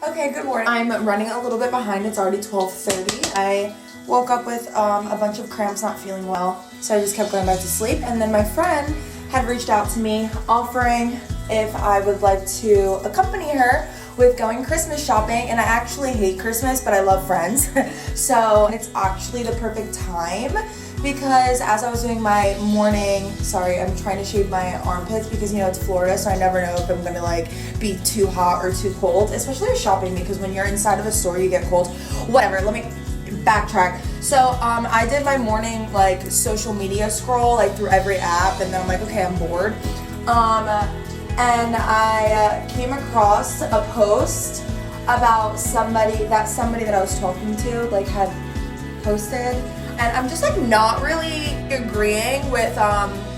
Okay, good morning. I'm running a little bit behind. It's already 12:30. I woke up with a bunch of cramps, not feeling well, so I just kept going back to sleep. And then my friend had reached out to me offering if I would like to accompany her with going Christmas shopping. And I actually hate Christmas, but I love Friends. So it's actually the perfect time because as I was doing my morning, I'm trying to shave my armpits because you know it's Florida, so I never know if I'm gonna like be too hot or too cold, especially with shopping because when you're inside of a store you get cold. Whatever, let me backtrack. So I did my morning like social media scroll like through every app, and then I'm like, okay, I'm bored. And I came across a post about somebody that I was talking to like had posted, and I'm just like not really agreeing with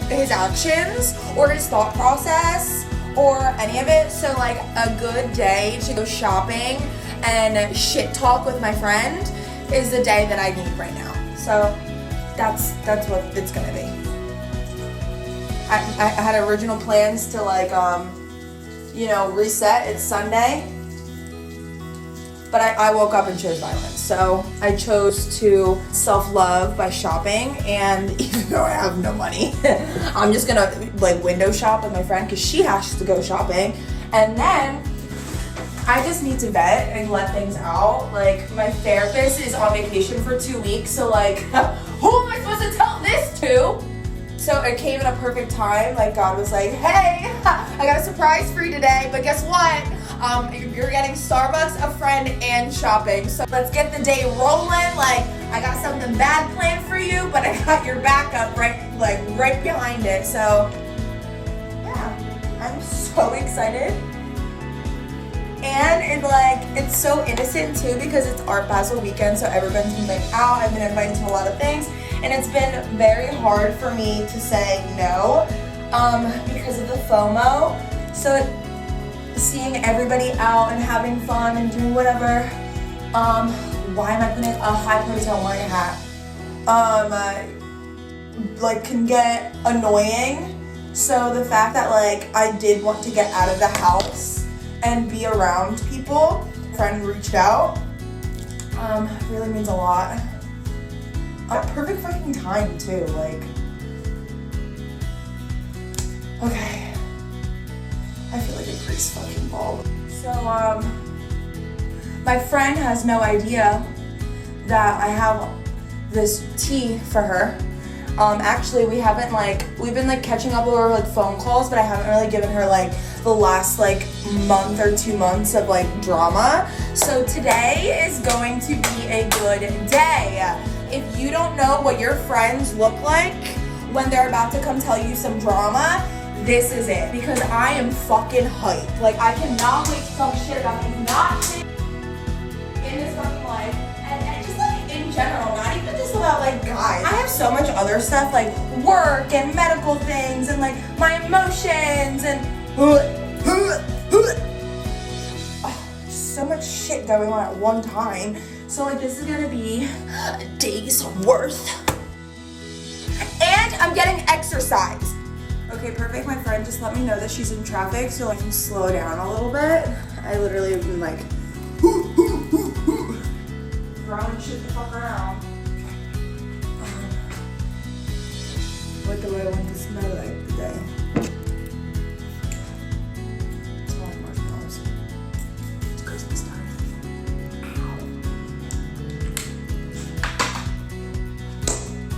his actions or his thought process or any of it. So like a good day to go shopping and shit talk with my friend is the day that I need right now. So that's what it's gonna be. I had original plans to like reset. It's Sunday, but I woke up and chose violence. So I chose to self-love by shopping, and even though I have no money, I'm just gonna like window shop with my friend because she has to go shopping, and then I just need to vet and let things out. Like my therapist is on vacation for 2 weeks, so like who am I supposed to tell this to? So it came at a perfect time. Like God was like, hey, I got a surprise for you today, but guess what? You're getting Starbucks, a friend, and shopping. So let's get the day rolling. Like I got something bad planned for you, but I got your backup right behind it. So yeah, I'm so excited. And it's so innocent too because it's Art Basel weekend, so everyone's been like out. I've been invited to a lot of things, and it's been very hard for me to say no because of the FOMO. So seeing everybody out and having fun and doing whatever. Why am I putting a high ponytail and wearing a hat? Can get annoying. So the fact that I did want to get out of the house and be around people, a friend reached out, really means a lot. A perfect fucking time too, okay. I feel like a grease fucking ball. So, my friend has no idea that I have this tea for her. Actually, we've been catching up over phone calls, but I haven't really given her the last month or 2 months of drama. So today is going to be a good day. If you don't know what your friends look like when they're about to come tell you some drama, this is it, because I am fucking hyped. I cannot wait to talk shit about these not shit in this fucking life, and just in general, not even just about guys. I have so much other stuff work and medical things and my emotions and so much shit going on at one time. So this is gonna be a day's worth. And I'm getting exercise. Okay, perfect. My friend just let me know that she's in traffic so I can slow down a little bit. I literally have been throwing shit the fuck around. What do I want to smell like today? Smelling marshmallows. It's Christmas time.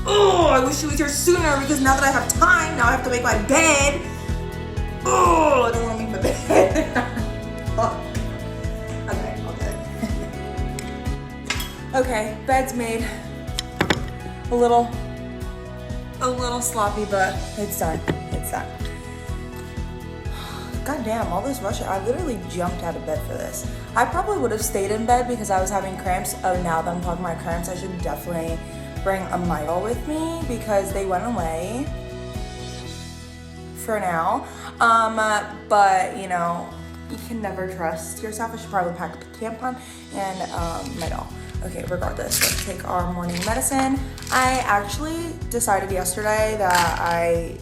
Oh, I wish she was here sooner because now that I have time, now I have to make my bed. Oh, I don't want to make my bed. Fuck. Okay, I'll do it. Okay, bed's made. A little sloppy, but it's done. It's done. God damn, all this rushing. I literally jumped out of bed for this. I probably would have stayed in bed because I was having cramps. Oh, now that I'm talking about cramps, I should definitely bring a Midol with me because they went away for now. But you can never trust yourself. I should probably pack a tampon and Midol. Okay, regardless, let's take our morning medicine. I actually decided yesterday that I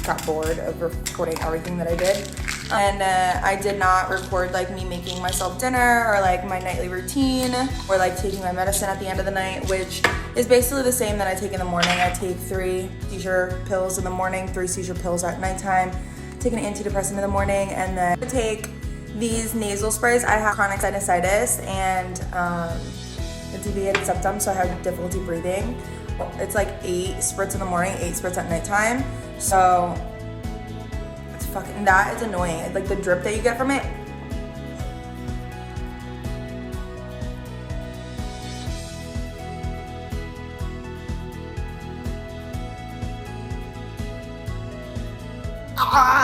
got bored of recording everything that I did. And I did not record like me making myself dinner or like my nightly routine or like taking my medicine at the end of the night, which is basically the same that I take in the morning. I take 3 seizure pills in the morning, 3 seizure pills at nighttime, take an antidepressant in the morning, and then I take these nasal sprays. I have chronic sinusitis and a deviated septum, so I have difficulty breathing. It's like 8 spritz in the morning, 8 spritz at nighttime. So it's fucking, that is annoying. Like the drip that you get from it.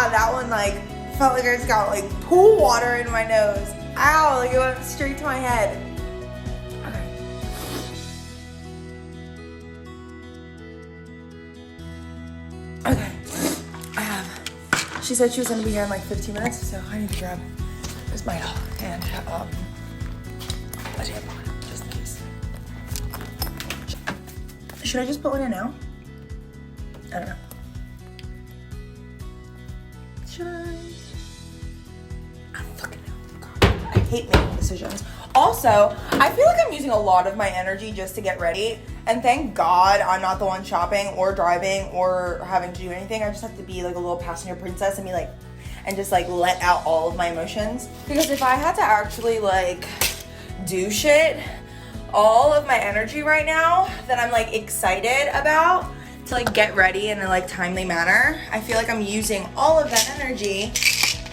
That one like felt like I just got like pool water in my nose. Ow, like it went straight to my head. Okay, she said she was gonna be here in like 15 minutes, so I need to grab this my and a tampon, just in case. Should I just put one in now? I don't know. Should I? I don't fucking know. God, I hate making decisions. Also, I feel like I'm using a lot of my energy just to get ready. And thank God I'm not the one shopping or driving or having to do anything. I just have to be like a little passenger princess and be like, and just like let out all of my emotions. Because if I had to actually like do shit, all of my energy right now that I'm like excited about to like get ready in a like timely manner, I feel like I'm using all of that energy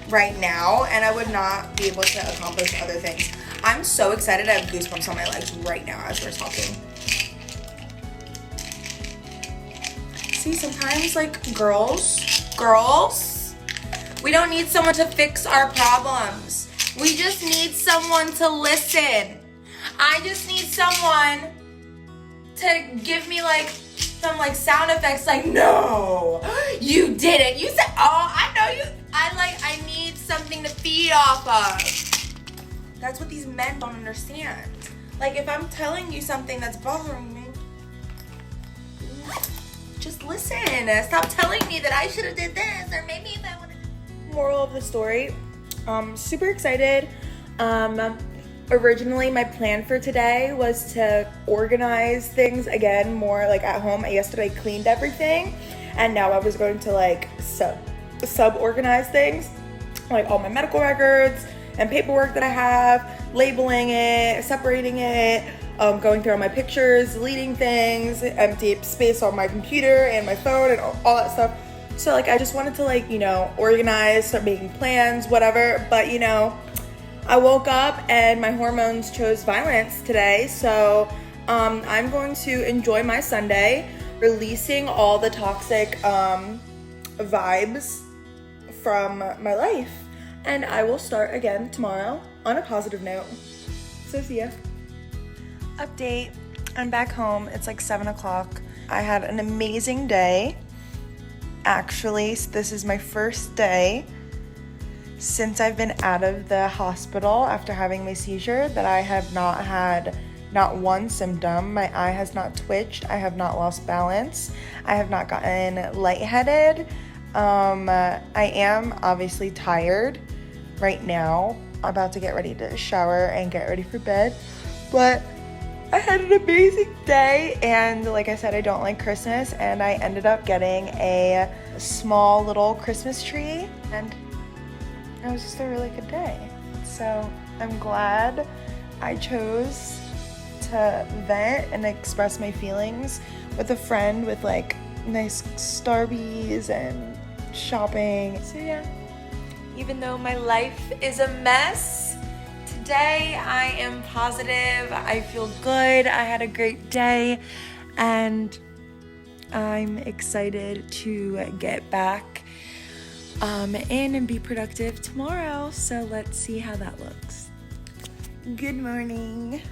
right now and I would not be able to accomplish other things. I'm so excited. I have goosebumps on my legs right now as we're talking. See, sometimes like girls, we don't need someone to fix our problems. We just need someone to listen. I just need someone to give me like some like sound effects like, no, you didn't. You said, oh, I know you. I need something to feed off of. That's what these men don't understand. Like if I'm telling you something that's bothering me, just listen. Stop telling me that I should have did this or maybe if I would have. Moral of the story, super excited. Originally my plan for today was to organize things again more like at home. Yesterday I cleaned everything and now I was going to like sub organize things, like all my medical records and paperwork that I have, labeling it, separating it, going through all my pictures, deleting things, empty space on my computer and my phone and all that stuff. So like I just wanted to like, you know, organize, start making plans, whatever. But you know, I woke up and my hormones chose violence today. So I'm going to enjoy my Sunday, releasing all the toxic vibes from my life. And I will start again tomorrow on a positive note. So see ya. Update, I'm back home. It's like 7 o'clock. I had an amazing day. Actually, this is my first day since I've been out of the hospital after having my seizure that I have not had not one symptom. My eye has not twitched. I have not lost balance. I have not gotten lightheaded. I am obviously tired right now. I'm about to get ready to shower and get ready for bed. But I had an amazing day, and like I said, I don't like Christmas, and I ended up getting a small little Christmas tree, and it was just a really good day. So I'm glad I chose to vent and express my feelings with a friend with like nice Starbies and shopping. So yeah, even though my life is a mess, today I am positive. I feel good. I had a great day and I'm excited to get back in and be productive tomorrow. So let's see how that looks. Good morning.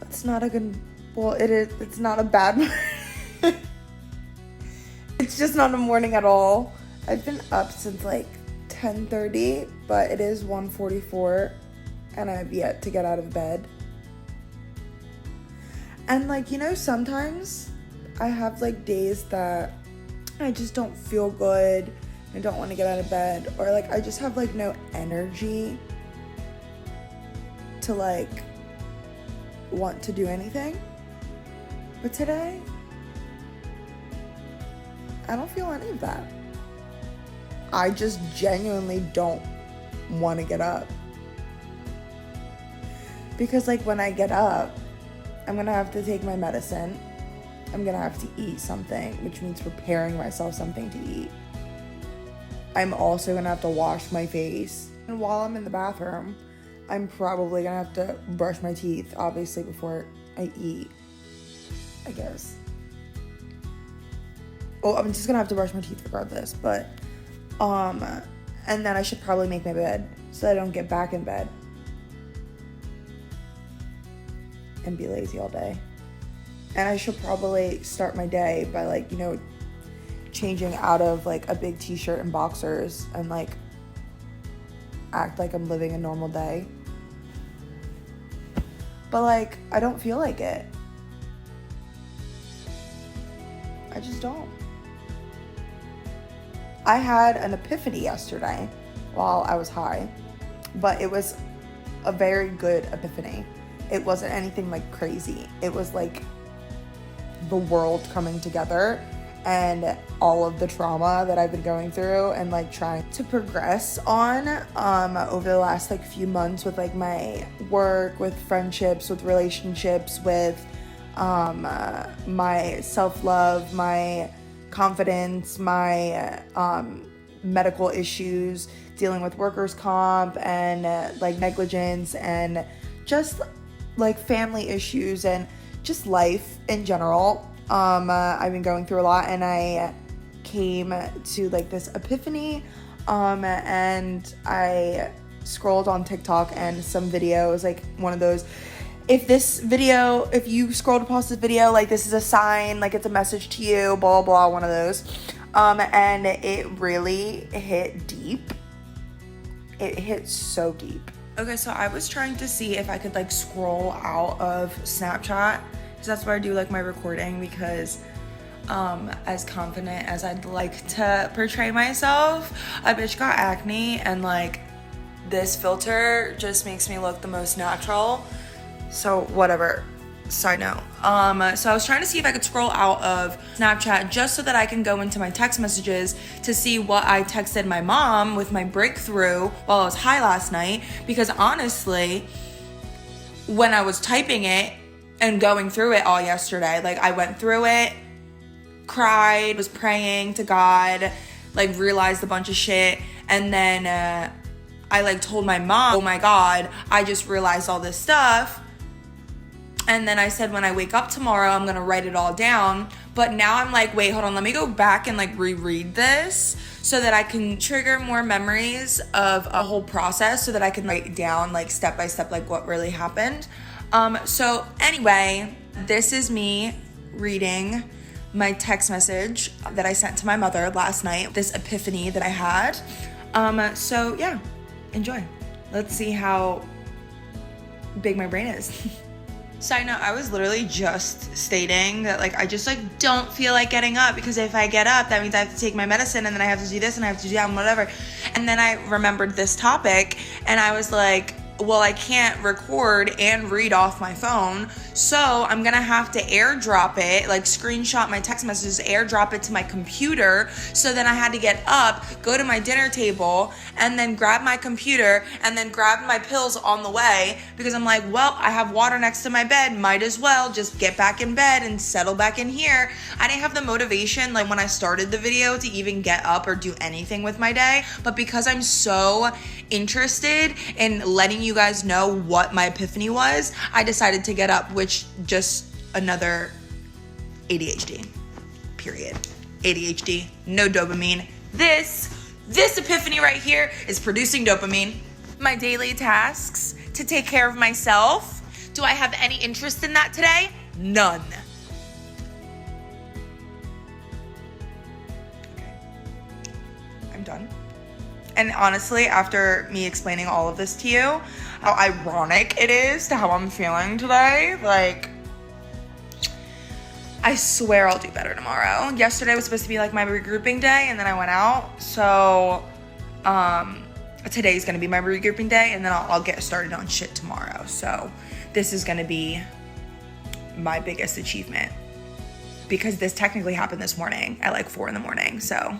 It's not a good, well, it's not a bad morning. It's just not a morning at all. I've been up since like 10:30, but it is 1:44 and I've yet to get out of bed. And like, you know, sometimes I have like days that I just don't feel good I don't want to get out of bed, or like I just have like no energy to like want to do anything. But today, I don't feel any of that. I just genuinely don't want to get up. Because like when I get up, I'm gonna have to take my medicine. I'm gonna have to eat something, which means preparing myself something to eat. I'm also gonna have to wash my face. And while I'm in the bathroom, I'm probably gonna have to brush my teeth, obviously, before I eat, I guess. Well, I'm just gonna have to brush my teeth regardless, but, and then I should probably make my bed so I don't get back in bed and be lazy all day. And I should probably start my day by like, you know, changing out of like a big t-shirt and boxers and like act like I'm living a normal day. But like, I don't feel like it. I just don't. I had an epiphany yesterday while I was high, but it was a very good epiphany. It wasn't anything like crazy. It was like the world coming together and all of the trauma that I've been going through and like trying to progress on over the last like few months with like my work, with friendships, with relationships, with my self-love, my confidence, my medical issues, dealing with workers' comp and like negligence and just like family issues and just life in general. I've been going through a lot, and I came to like this epiphany, and I scrolled on TikTok and some videos, like one of those, if you scrolled past this video, like this is a sign, like it's a message to you, blah, blah, one of those, and it really hit deep. It hit so deep. Okay, so I was trying to see if I could like scroll out of Snapchat, because that's where I do like my recording, because as confident as I'd like to portray myself, a bitch got acne, and like this filter just makes me look the most natural. So whatever, side note. So I was trying to see if I could scroll out of Snapchat just so that I can go into my text messages to see what I texted my mom with my breakthrough while I was high last night, because honestly, when I was typing it and going through it all yesterday, like I went through it, cried, was praying to God, like realized a bunch of shit, and then I like told my mom, oh my God, I just realized all this stuff. And then I said, when I wake up tomorrow, I'm gonna write it all down. But now I'm like, wait, hold on, let me go back and like reread this so that I can trigger more memories of a whole process, so that I can write down like step by step like what really happened. So anyway, this is me reading my text message that I sent to my mother last night, this epiphany that I had. So yeah, enjoy. Let's see how big my brain is. Side note, I was literally just stating that like I just like don't feel like getting up, because if I get up, that means I have to take my medicine, and then I have to do this and I have to do that and whatever. And then I remembered this topic, and I was like, well, I can't record and read off my phone, so I'm gonna have to airdrop it, like screenshot my text messages, airdrop it to my computer. So then I had to get up, go to my dinner table, and then grab my computer, and then grab my pills on the way, because I'm like, well, I have water next to my bed, might as well just get back in bed and settle back in here. I didn't have the motivation, like when I started the video, to even get up or do anything with my day, but because I'm so interested in letting you guys know what my epiphany was, I decided to get up, which just another ADHD, period. ADHD, no dopamine. This epiphany right here is producing dopamine. My daily tasks to take care of myself. Do I have any interest in that today? None. Okay, I'm done. And honestly, after me explaining all of this to you, how ironic it is to how I'm feeling today, like, I swear I'll do better tomorrow. Yesterday was supposed to be like my regrouping day, and then I went out. So today's gonna be my regrouping day, and then I'll get started on shit tomorrow. So this is gonna be my biggest achievement, because this technically happened this morning at like 4 a.m. So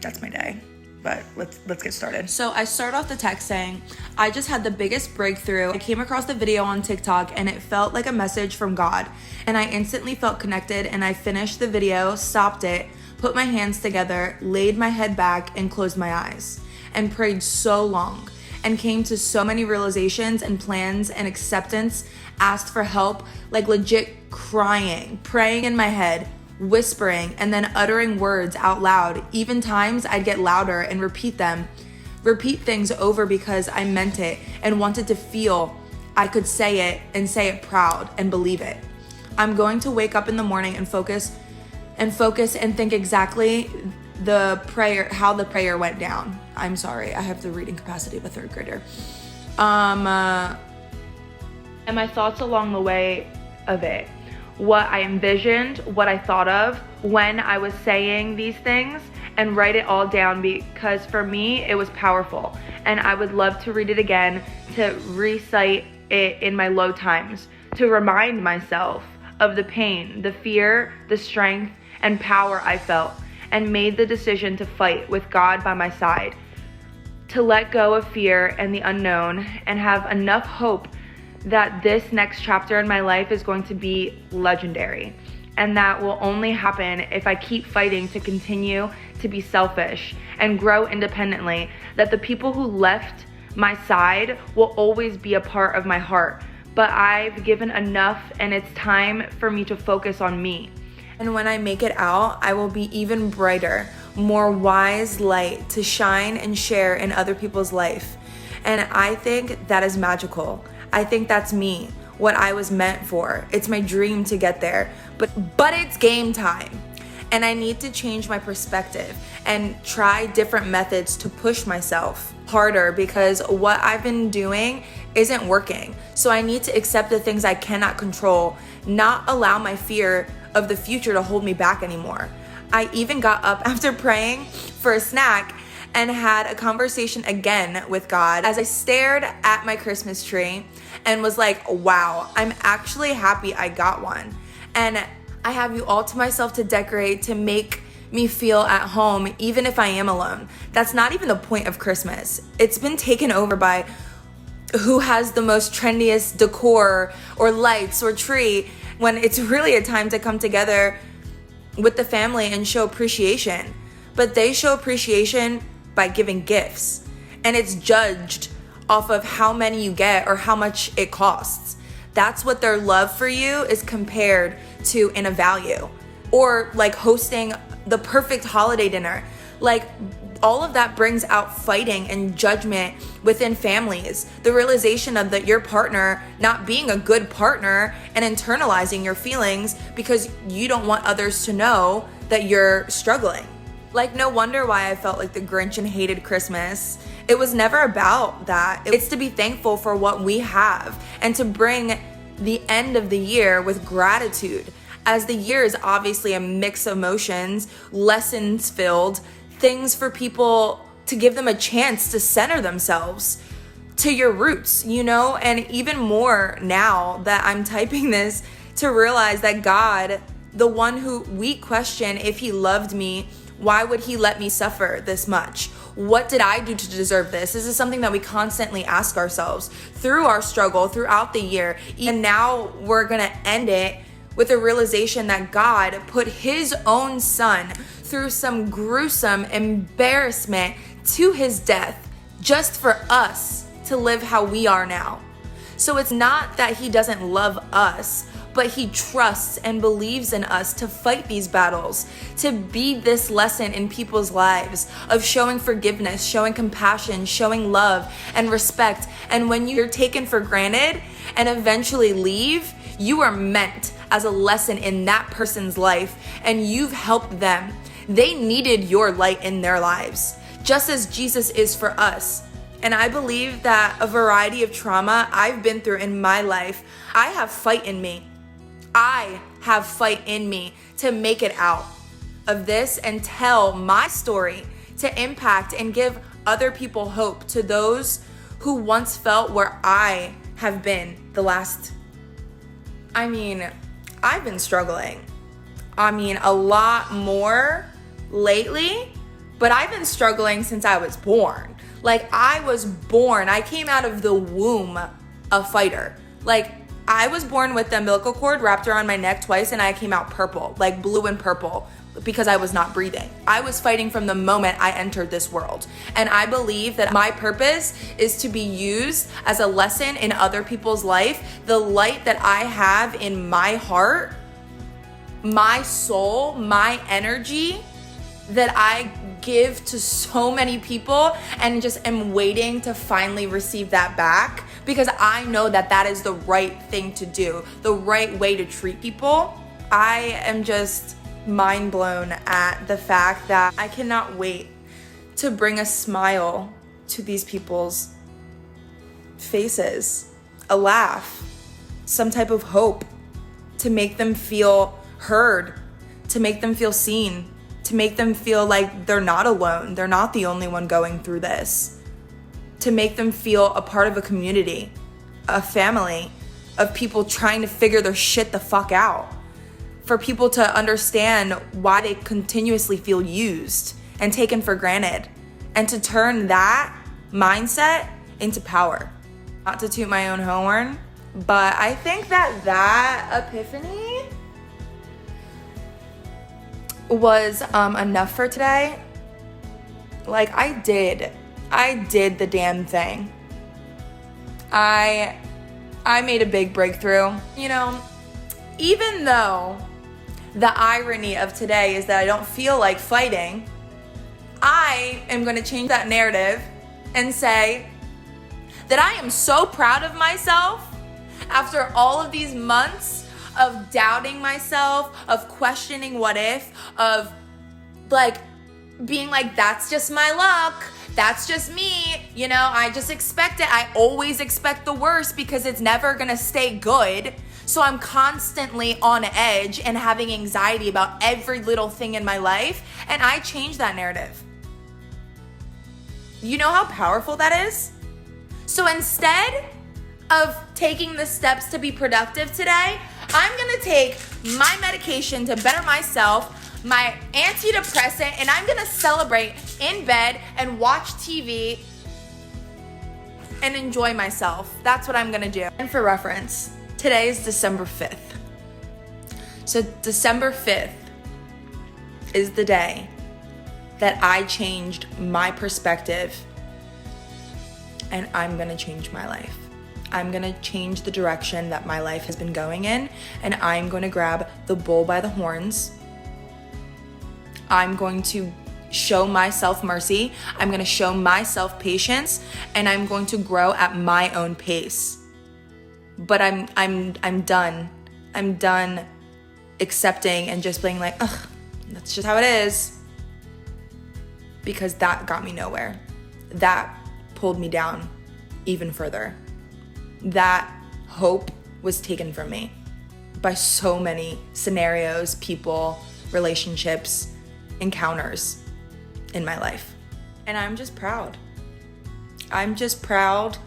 that's my day. But let's get started. So I start off the text saying, I just had the biggest breakthrough. I came across the video on TikTok and it felt like a message from God. And I instantly felt connected, and I finished the video, stopped it, put my hands together, laid my head back and closed my eyes and prayed so long and came to so many realizations and plans and acceptance, asked for help, like legit crying, praying in my head, whispering, and then uttering words out loud. Even times I'd get louder and repeat things over because I meant it and wanted to feel I could say it and say it proud and believe it. I'm going to wake up in the morning and focus and think exactly how the prayer went down. I'm sorry, I have the reading capacity of a 3rd grader. And my thoughts along the way of it. What I envisioned, what I thought of when I was saying these things, and write it all down, because for me it was powerful, and I would love to read it again, to recite it in my low times, to remind myself of the pain, the fear, the strength and power I felt, and made the decision to fight with God by my side, to let go of fear and the unknown, and have enough hope that this next chapter in my life is going to be legendary. And that will only happen if I keep fighting to continue to be selfish and grow independently. That the people who left my side will always be a part of my heart. But I've given enough, and it's time for me to focus on me. And when I make it out, I will be even brighter, more wise light to shine and share in other people's life. And I think that is magical. I think that's me, what I was meant for. It's my dream to get there, but it's game time. And I need to change my perspective and try different methods to push myself harder, because what I've been doing isn't working. So I need to accept the things I cannot control, not allow my fear of the future to hold me back anymore. I even got up after praying for a snack and had a conversation again with God as I stared at my Christmas tree and was like, wow, I'm actually happy I got one. And I have you all to myself to decorate, to make me feel at home, even if I am alone. That's not even the point of Christmas. It's been taken over by who has the most trendiest decor or lights or tree, when it's really a time to come together with the family and show appreciation. But they show appreciation by giving gifts, and it's judged off of how many you get or how much it costs. That's what their love for you is compared to in a value. Or like hosting the perfect holiday dinner. Like all of that brings out fighting and judgment within families. The realization of that your partner not being a good partner and internalizing your feelings because you don't want others to know that you're struggling. Like, no wonder why I felt like the Grinch and hated Christmas. It was never about that. It's to be thankful for what we have and to bring the end of the year with gratitude. As the year is obviously a mix of emotions, lessons filled, things for people to give them a chance to center themselves to your roots, you know? And even more now that I'm typing this, to realize that God, the one who we question if he loved me, why would he let me suffer this much? What did I do to deserve this? This is something that we constantly ask ourselves through our struggle throughout the year. And now we're gonna end it with a realization that God put his own son through some gruesome embarrassment to his death just for us to live how we are now. So it's not that he doesn't love us, but he trusts and believes in us to fight these battles, to be this lesson in people's lives of showing forgiveness, showing compassion, showing love and respect. And when you're taken for granted and eventually leave, you are meant as a lesson in that person's life, and you've helped them. They needed your light in their lives, just as Jesus is for us. And I believe that a variety of trauma I've been through in my life, I have fight in me. I have fight in me to make it out of this and tell my story, to impact and give other people hope, to those who once felt where I have been the last, I've been struggling. A lot more lately, but I've been struggling since I was born. I came out of the womb a fighter. I was born with the umbilical cord wrapped around my neck twice, and I came out purple, blue and purple, because I was not breathing. I was fighting from the moment I entered this world. And I believe that my purpose is to be used as a lesson in other people's life. The light that I have in my heart, my soul, my energy that I give to so many people, and just am waiting to finally receive that back, because I know that that is the right thing to do, the right way to treat people. I am just mind blown at the fact that I cannot wait to bring a smile to these people's faces, a laugh, some type of hope, to make them feel heard, to make them feel seen, to make them feel like they're not alone, they're not the only one going through this, to make them feel a part of a community, a family of people trying to figure their shit the fuck out, for people to understand why they continuously feel used and taken for granted, and to turn that mindset into power. Not to toot my own horn, but I think that epiphany was enough for today. I did the damn thing. I made a big breakthrough. Even though the irony of today is that I don't feel like fighting, I am going to change that narrative and say that I am so proud of myself after all of these months of doubting myself, of questioning what if, of being that's just my luck, that's just me, I just expect it. I always expect the worst because it's never gonna stay good. So I'm constantly on edge and having anxiety about every little thing in my life, and I changed that narrative. You know how powerful that is? So instead of taking the steps to be productive today, I'm gonna take my medication to better myself, my antidepressant, and I'm gonna celebrate in bed and watch TV and enjoy myself. That's what I'm gonna do. And for reference, today is December 5th. So December 5th is the day that I changed my perspective, and I'm gonna change my life. I'm gonna change the direction that my life has been going in, and I'm gonna grab the bull by the horns. I'm going to show myself mercy. I'm gonna show myself patience, and I'm going to grow at my own pace. But I'm done. I'm done accepting and just being ugh, that's just how it is. Because that got me nowhere. That pulled me down even further. That hope was taken from me by so many scenarios, people, relationships, encounters in my life. And I'm just proud. I'm just proud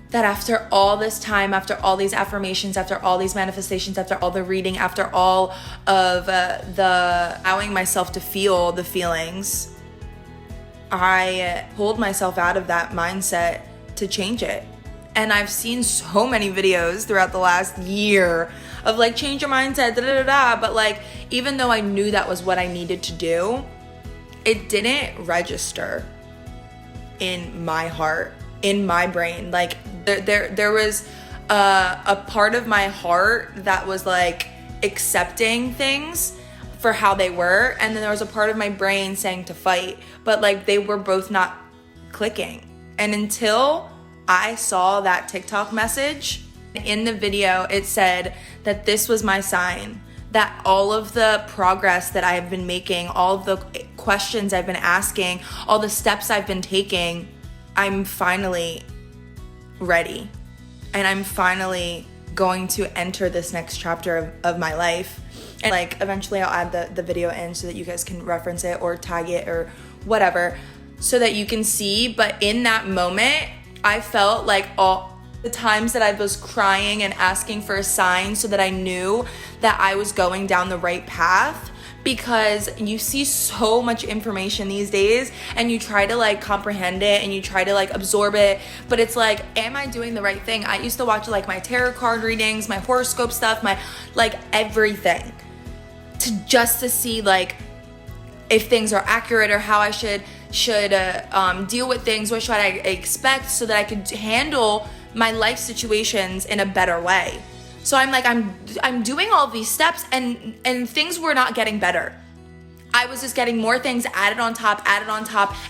that after all this time, after all these affirmations, after all these manifestations, after all the reading, after all of the allowing myself to feel the feelings, I pulled myself out of that mindset to change it. And I've seen so many videos throughout the last year of change your mindset, but even though I knew that was what I needed to do, it didn't register in my heart, in my brain. There was a part of my heart that was accepting things for how they were, and then there was a part of my brain saying to fight, but they were both not clicking. And until I saw that TikTok message, in the video it said that this was my sign, that all of the progress that I have been making, all of the questions I've been asking, all the steps I've been taking, I'm finally ready, and I'm finally going to enter this next chapter of my life. And like eventually I'll add the video in so that you guys can reference it or tag it or whatever so that you can see. But in that moment, I felt like all the times that I was crying and asking for a sign so that I knew that I was going down the right path, because you see so much information these days and you try to like comprehend it and you try to like absorb it, but it's like, am I doing the right thing? I used to watch like my tarot card readings, my horoscope stuff, my like everything to see like if things are accurate or how I should deal with things, what should I expect so that I could handle my life situations in a better way. So I'm like, I'm doing all these steps and things were not getting better. I was just getting more things added on top,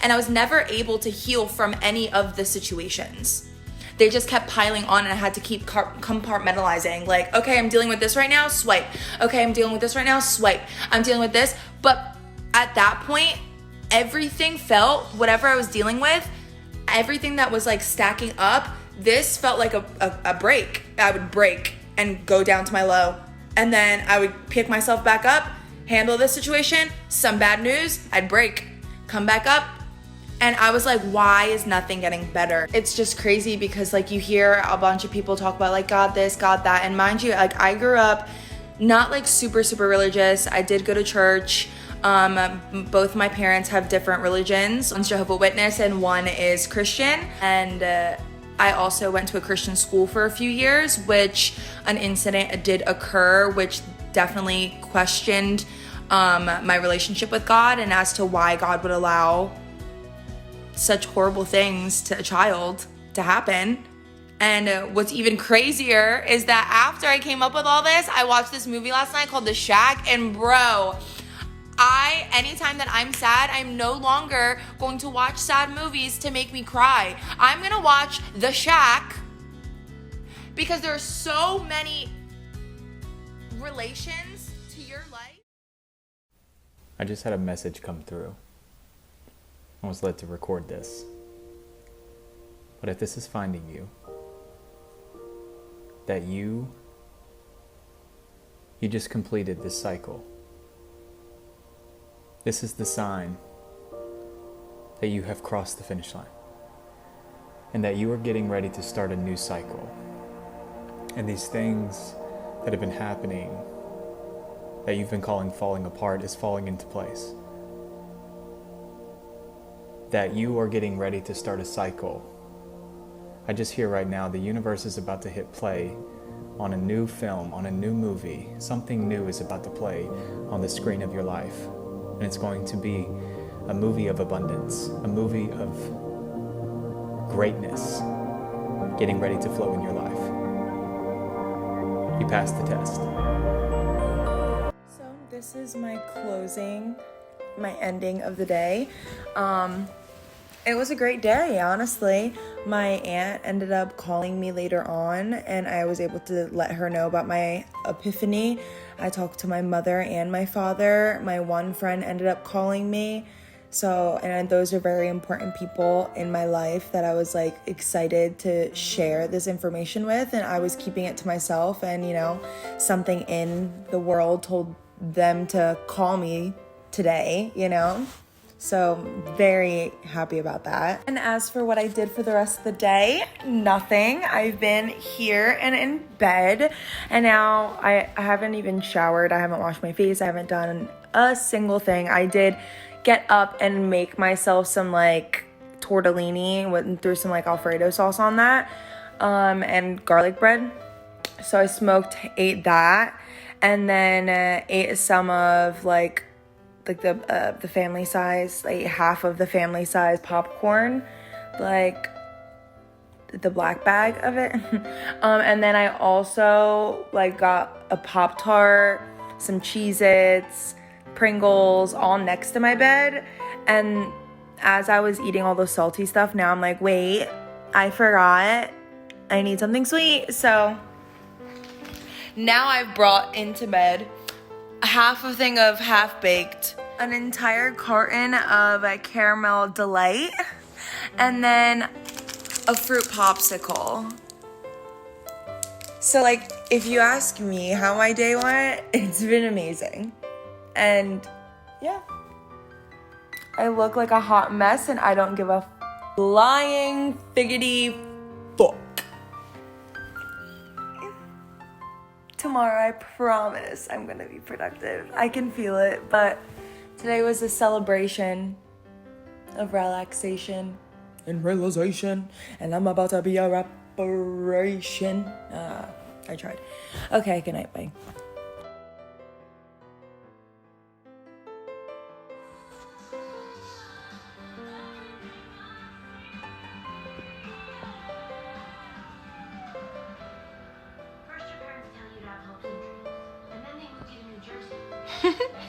and I was never able to heal from any of the situations. They just kept piling on and I had to keep compartmentalizing. Like, okay, I'm dealing with this right now, swipe. Okay, I'm dealing with this right now, swipe. I'm dealing with this. But at that point, everything felt, whatever I was dealing with, everything that was like stacking up, this felt like a break. I would break and go down to my low. And then I would pick myself back up, handle this situation, some bad news, I'd break, come back up. And I was like, why is nothing getting better? It's just crazy because like you hear a bunch of people talk about like God this, God that. And mind you, like I grew up not like super religious. I did go to church. Both my parents have different religions. One's Jehovah's Witness and one is Christian. And I also went to a Christian school for a few years, which an incident did occur, which definitely questioned my relationship with God and as to why God would allow such horrible things to a child to happen. And what's even crazier is that after I came up with all this, I watched this movie last night called The Shack, and bro, anytime that I'm sad, I'm no longer going to watch sad movies to make me cry. I'm gonna watch The Shack because there are so many relations to your life. I just had a message come through. I was led to record this. But if this is finding you, that you just completed this cycle. This is the sign that you have crossed the finish line and that you are getting ready to start a new cycle. And these things that have been happening that you've been calling falling apart is falling into place. That you are getting ready to start a cycle. I just hear right now the universe is about to hit play on a new film, on a new movie. Something new is about to play on the screen of your life. And it's going to be a movie of abundance, a movie of greatness getting ready to flow in your life. You passed the test. So this is my closing, my ending of the day. It was a great day, honestly. My aunt ended up calling me later on and I was able to let her know about my epiphany. I talked to my mother and my father. My one friend ended up calling me. And those are very important people in my life that I was like excited to share this information with, and I was keeping it to myself, and something in the world told them to call me today, So very happy about that. And as for what I did for the rest of the day, nothing. I've been here and in bed, and now I haven't even showered. I haven't washed my face. I haven't done a single thing. I did get up and make myself some like tortellini and threw some like Alfredo sauce on that, and garlic bread. So I ate that, and then ate some of like the family size, like half of the family size popcorn, like the black bag of it. And then I also like got a Pop-Tart, some Cheez-Its, Pringles, all next to my bed. And as I was eating all the salty stuff, now I'm like, wait, I forgot. I need something sweet. So now I've brought into bed half a thing of half-baked, an entire carton of a caramel delight, and then a fruit popsicle. So, like, if you ask me how my day went, it's been amazing. And, yeah. I look like a hot mess, and I don't give a flying figgity fuck. Tomorrow, I promise I'm gonna be productive. I can feel it, but today was a celebration of relaxation and realization, and I'm about to be a reparation. I tried. Okay, good night, bye. First your parents tell you to have hopes and dreams, and then they move you to New Jersey.